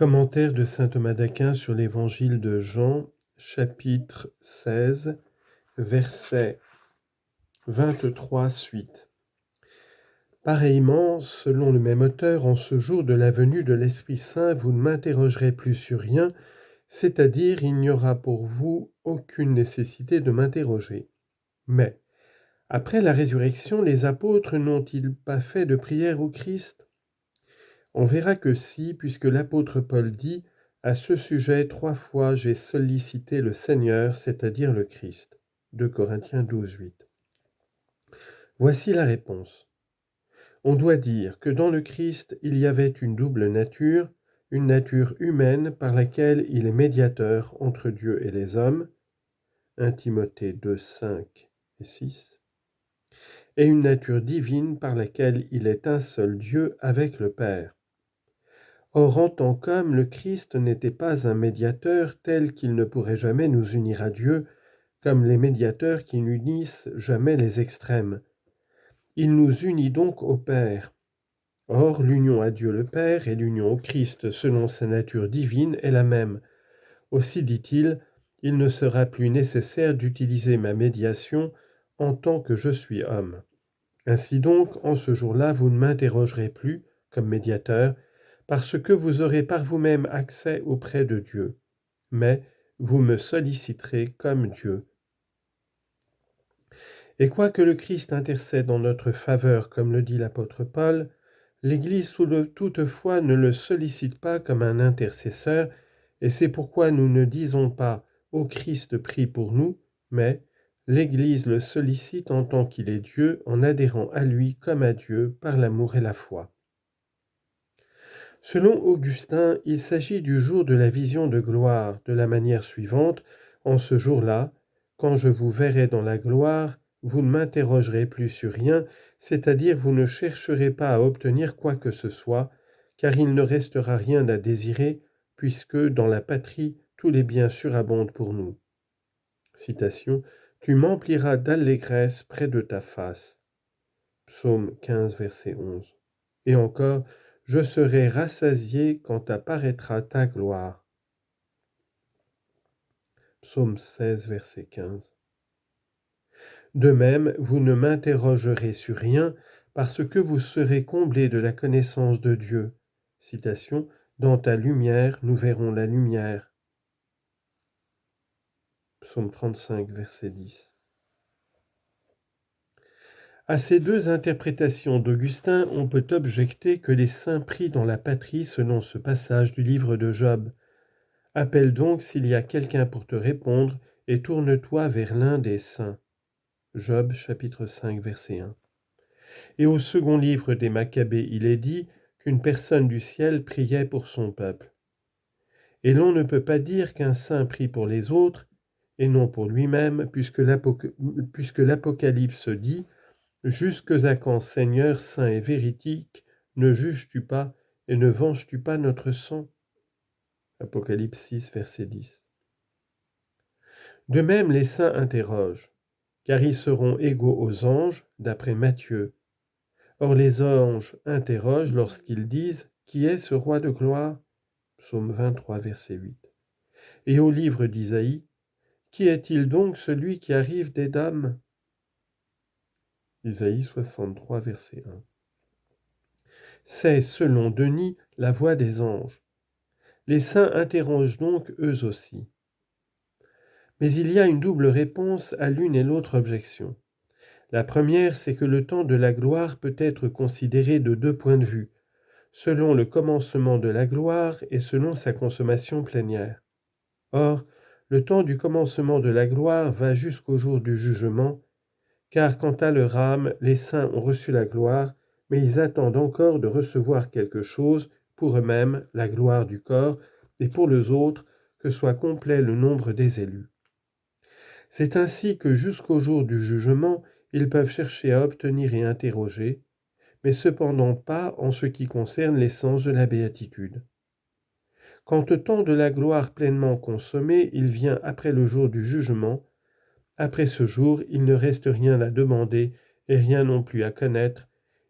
Commentaire de saint Thomas d'Aquin sur l'évangile de Jean, chapitre 16, verset 23 suite. Pareillement, selon le même auteur, en ce jour de la venue de l'Esprit Saint, vous ne m'interrogerez plus sur rien, c'est-à-dire il n'y aura pour vous aucune nécessité de m'interroger. Mais, après la résurrection, les apôtres n'ont-ils pas fait de prière au Christ ? On verra que si, puisque l'apôtre Paul dit « À ce sujet, 3 fois j'ai sollicité le Seigneur, c'est-à-dire le Christ » 2 Corinthiens 12, 8. Voici la réponse. On doit dire que dans le Christ, il y avait une double nature, une nature humaine par laquelle il est médiateur entre Dieu et les hommes, 1 Timothée 2, 5 et 6, et une nature divine par laquelle il est un seul Dieu avec le Père. Or, en tant qu'homme, le Christ n'était pas un médiateur tel qu'il ne pourrait jamais nous unir à Dieu, comme les médiateurs qui n'unissent jamais les extrêmes. Il nous unit donc au Père. Or, l'union à Dieu le Père et l'union au Christ selon sa nature divine est la même. Aussi, dit-il, il ne sera plus nécessaire d'utiliser ma médiation en tant que je suis homme. Ainsi donc, en ce jour-là, vous ne m'interrogerez plus, comme médiateur, parce que vous aurez par vous-même accès auprès de Dieu, mais vous me solliciterez comme Dieu. Et quoique le Christ intercède en notre faveur, comme le dit l'apôtre Paul, l'Église toutefois ne le sollicite pas comme un intercesseur, et c'est pourquoi nous ne disons pas « Ô Christ, prie pour nous », mais l'Église le sollicite en tant qu'il est Dieu, en adhérant à lui comme à Dieu par l'amour et la foi. Selon Augustin, il s'agit du jour de la vision de gloire, de la manière suivante. En ce jour-là, quand je vous verrai dans la gloire, vous ne m'interrogerez plus sur rien, c'est-à-dire vous ne chercherez pas à obtenir quoi que ce soit, car il ne restera rien à désirer, puisque dans la patrie, tous les biens surabondent pour nous. Citation, « Tu m'empliras d'allégresse près de ta face » Psaume 15, verset 11. Et encore, « Je serai rassasié quand apparaîtra ta gloire » Psaume 16, verset 15. De même, vous ne m'interrogerez sur rien, parce que vous serez comblés de la connaissance de Dieu. Citation, « Dans ta lumière, nous verrons la lumière » Psaume 35, verset 10. À ces deux interprétations d'Augustin, on peut objecter que les saints prient dans la patrie selon ce passage du livre de Job. Appelle donc s'il y a quelqu'un pour te répondre, et tourne-toi vers l'un des saints. Job, chapitre 5, verset 1. Et au second livre des Maccabées, il est dit qu'une personne du ciel priait pour son peuple. Et l'on ne peut pas dire qu'un saint prie pour les autres, et non pour lui-même, puisque l'Apocalypse dit « Jusques à quand, Seigneur saint et véridique, ne juges-tu pas et ne venges-tu pas notre sang ?» Apocalypse 6, verset 10. De même, les saints interrogent, car ils seront égaux aux anges, d'après Matthieu. Or les anges interrogent lorsqu'ils disent « Qui est ce roi de gloire ?» Psaume 23, verset 8. Et au livre d'Isaïe, « Qui est-il donc celui qui arrive d'Édom ?» Isaïe 63, verset 1. C'est, selon Denis, la voix des anges. Les saints interrogent donc eux aussi. Mais il y a une double réponse à l'une et l'autre objection. La première, c'est que le temps de la gloire peut être considéré de deux points de vue, selon le commencement de la gloire et selon sa consommation plénière. Or, le temps du commencement de la gloire va jusqu'au jour du jugement, car quant à leur âme, les saints ont reçu la gloire, mais ils attendent encore de recevoir quelque chose, pour eux-mêmes la gloire du corps, et pour les autres, que soit complet le nombre des élus. C'est ainsi que jusqu'au jour du jugement, ils peuvent chercher à obtenir et interroger, mais cependant pas en ce qui concerne l'essence de la béatitude. Quant au temps de la gloire pleinement consommé, il vient après le jour du jugement. Après ce jour, il ne reste rien à demander et rien non plus à connaître,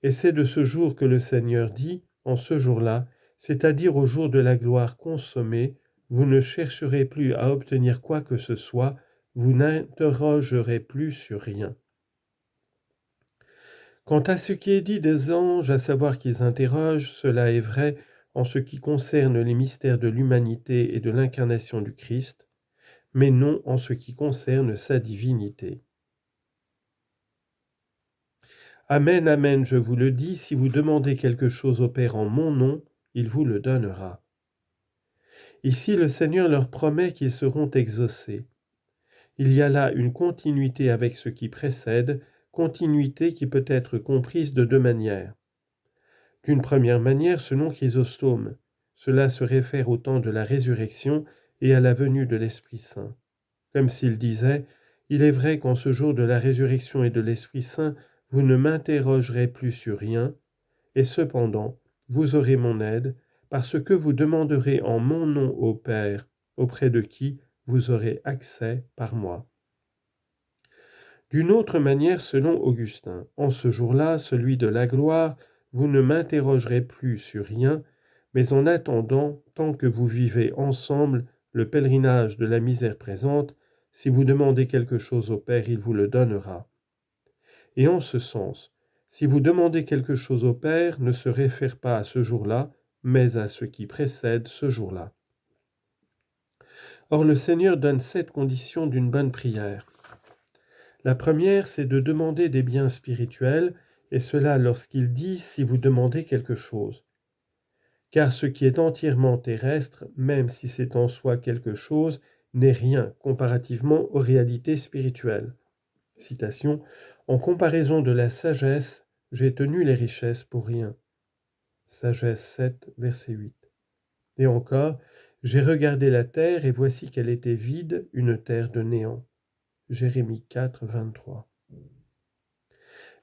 et c'est de ce jour que le Seigneur dit, en ce jour-là, c'est-à-dire au jour de la gloire consommée, vous ne chercherez plus à obtenir quoi que ce soit, vous n'interrogerez plus sur rien. Quant à ce qui est dit des anges, à savoir qu'ils interrogent, cela est vrai en ce qui concerne les mystères de l'humanité et de l'incarnation du Christ, mais non en ce qui concerne sa divinité. Amen, amen, je vous le dis, si vous demandez quelque chose au Père en mon nom, il vous le donnera. Ici, le Seigneur leur promet qu'ils seront exaucés. Il y a là une continuité avec ce qui précède, continuité qui peut être comprise de deux manières. D'une première manière, selon Chrysostome, cela se réfère au temps de la résurrection et à la venue de l'Esprit Saint. Comme s'il disait, « Il est vrai qu'en ce jour de la résurrection et de l'Esprit Saint, vous ne m'interrogerez plus sur rien, et cependant, vous aurez mon aide, parce que vous demanderez en mon nom au Père, auprès de qui vous aurez accès par moi. » D'une autre manière, selon Augustin, en ce jour-là, celui de la gloire, vous ne m'interrogerez plus sur rien, mais en attendant, tant que vous vivez ensemble le pèlerinage de la misère présente, si vous demandez quelque chose au Père, il vous le donnera. Et en ce sens, si vous demandez quelque chose au Père, ne se réfère pas à ce jour-là, mais à ce qui précède ce jour-là. Or, le Seigneur donne 7 conditions d'une bonne prière. La première, c'est de demander des biens spirituels, et cela lorsqu'il dit « si vous demandez quelque chose ». Car ce qui est entièrement terrestre, même si c'est en soi quelque chose, n'est rien comparativement aux réalités spirituelles. Citation, « En comparaison de la sagesse, j'ai tenu les richesses pour rien. » Sagesse 7, verset 8. Et encore, « J'ai regardé la terre et voici qu'elle était vide, une terre de néant. » Jérémie 4, 23.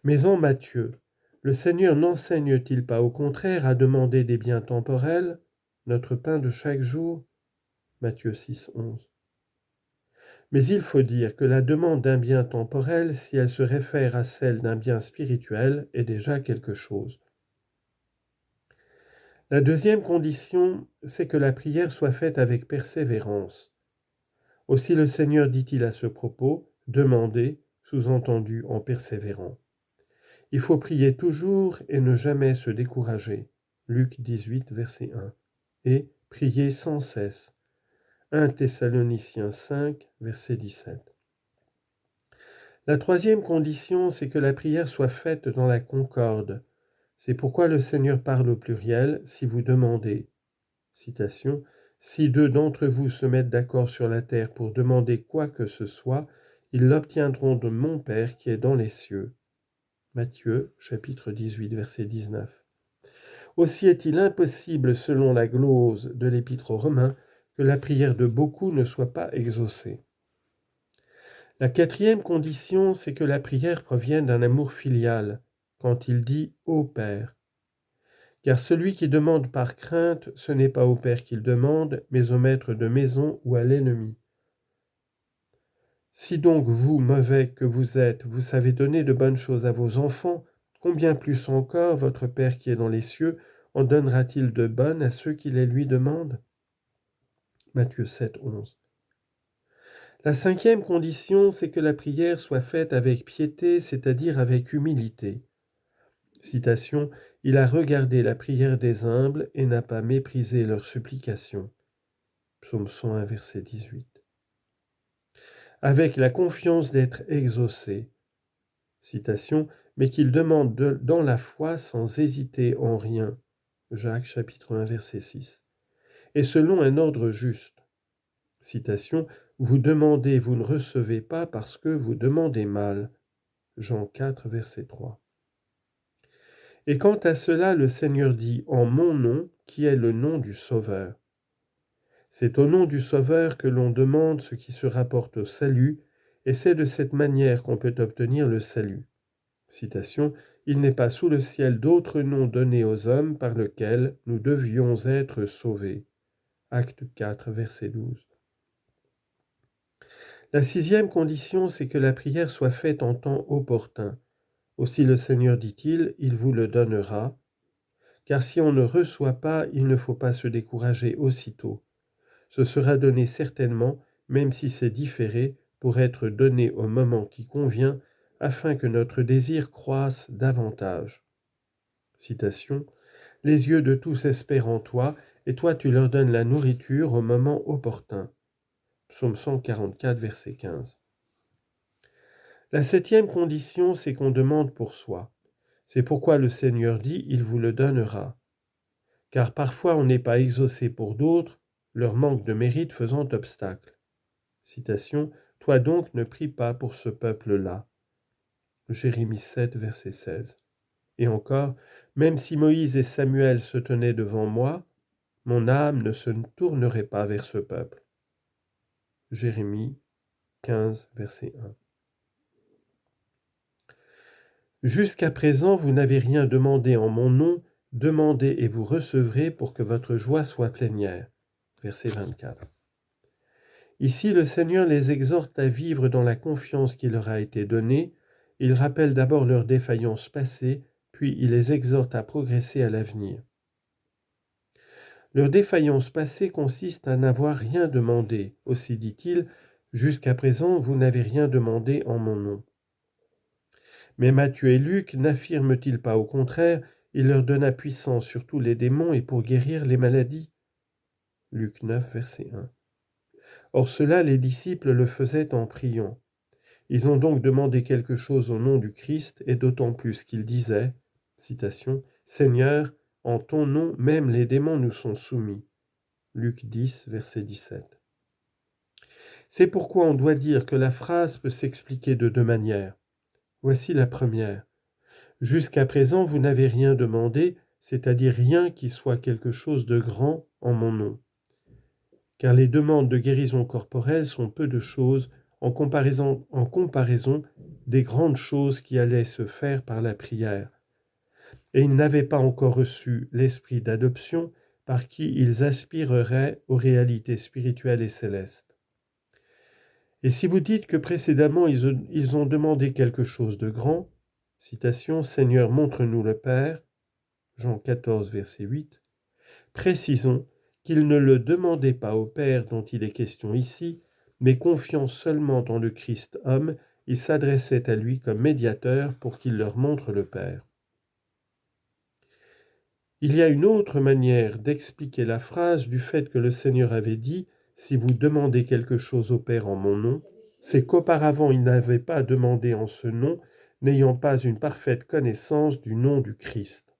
Mais en Matthieu, le Seigneur n'enseigne-t-il pas au contraire à demander des biens temporels, notre pain de chaque jour? Matthieu 6, 11. Mais il faut dire que la demande d'un bien temporel, si elle se réfère à celle d'un bien spirituel, est déjà quelque chose. La deuxième condition, c'est que la prière soit faite avec persévérance. Aussi le Seigneur dit-il à ce propos, « Demandez », sous-entendu en persévérant. Il faut prier toujours et ne jamais se décourager. Luc 18, verset 1. Et prier sans cesse. 1 Thessaloniciens 5, verset 17. La troisième condition, c'est que la prière soit faite dans la concorde. C'est pourquoi le Seigneur parle au pluriel, si vous demandez. Citation, « Si 2 d'entre vous se mettent d'accord sur la terre pour demander quoi que ce soit, ils l'obtiendront de mon Père qui est dans les cieux. » Matthieu, chapitre 18, verset 19. Aussi est-il impossible, selon la glose de l'Épître aux Romains, que la prière de beaucoup ne soit pas exaucée. La quatrième condition, c'est que la prière provienne d'un amour filial, quand il dit « Ô Père ». Car celui qui demande par crainte, ce n'est pas au Père qu'il demande, mais au maître de maison ou à l'ennemi. Si donc vous, mauvais que vous êtes, vous savez donner de bonnes choses à vos enfants, combien plus encore votre Père qui est dans les cieux en donnera-t-il de bonnes à ceux qui les lui demandent? Matthieu 7, 11. La cinquième condition, c'est que la prière soit faite avec piété, c'est-à-dire avec humilité. Citation, « Il a regardé la prière des humbles et n'a pas méprisé leurs supplications. » Psaume 101, verset 18. Avec la confiance d'être exaucé. Citation, « Mais qu'il demande dans la foi sans hésiter en rien. » Jacques chapitre 1, verset 6. Et selon un ordre juste. Citation, « Vous demandez, vous ne recevez pas parce que vous demandez mal. » Jean 4, verset 3. Et quant à cela, le Seigneur dit « En mon nom, qui est le nom du Sauveur. » C'est au nom du Sauveur que l'on demande ce qui se rapporte au salut, et c'est de cette manière qu'on peut obtenir le salut. Citation, « Il n'est pas sous le ciel d'autre nom donné aux hommes par lequel nous devions être sauvés. » Acte 4, verset 12. La sixième condition, c'est que la prière soit faite en temps opportun. Aussi le Seigneur dit-il, « Il vous le donnera. » car si on ne reçoit pas, il ne faut pas se décourager aussitôt. Ce sera donné certainement, même si c'est différé, pour être donné au moment qui convient, afin que notre désir croisse davantage. Citation. Les yeux de tous espèrent en toi, et toi tu leur donnes la nourriture au moment opportun. Psaume 144, verset 15. La 7e condition, c'est qu'on demande pour soi. C'est pourquoi le Seigneur dit, il vous le donnera. Car parfois on n'est pas exaucé pour d'autres, leur manque de mérite faisant obstacle. Citation. Toi donc ne prie pas pour ce peuple-là. Jérémie 7, verset 16. Et encore, même si Moïse et Samuel se tenaient devant moi, mon âme ne se tournerait pas vers ce peuple. Jérémie 15, verset 1. Jusqu'à présent, vous n'avez rien demandé en mon nom, demandez et vous recevrez pour que votre joie soit plénière. Verset 24. Ici, le Seigneur les exhorte à vivre dans la confiance qui leur a été donnée. Il rappelle d'abord leurs défaillances passées, puis il les exhorte à progresser à l'avenir. Leur défaillance passée consiste à n'avoir rien demandé. Aussi dit-il, jusqu'à présent, vous n'avez rien demandé en mon nom. Mais Matthieu et Luc n'affirment-ils pas au contraire, il leur donna puissance sur tous les démons et pour guérir les maladies? Luc 9, verset 1. Or cela, les disciples le faisaient en priant. Ils ont donc demandé quelque chose au nom du Christ, et d'autant plus qu'ils disaient, citation, « Seigneur, en ton nom même les démons nous sont soumis. » Luc 10, verset 17. C'est pourquoi on doit dire que la phrase peut s'expliquer de deux manières. Voici la première. Jusqu'à présent, vous n'avez rien demandé, c'est-à-dire rien qui soit quelque chose de grand en mon nom. Car les demandes de guérison corporelle sont peu de choses en comparaison des grandes choses qui allaient se faire par la prière. Et ils n'avaient pas encore reçu l'esprit d'adoption par qui ils aspireraient aux réalités spirituelles et célestes. Et si vous dites que précédemment ils ont demandé quelque chose de grand, citation, Seigneur, montre-nous le Père, Jean 14, verset 8, précisons qu'ils ne le demandaient pas au Père dont il est question ici, mais confiant seulement dans le Christ homme, ils s'adressaient à lui comme médiateur pour qu'il leur montre le Père. Il y a une autre manière d'expliquer la phrase du fait que le Seigneur avait dit « Si vous demandez quelque chose au Père en mon nom », c'est qu'auparavant il n'avait pas demandé en ce nom, n'ayant pas une parfaite connaissance du nom du Christ.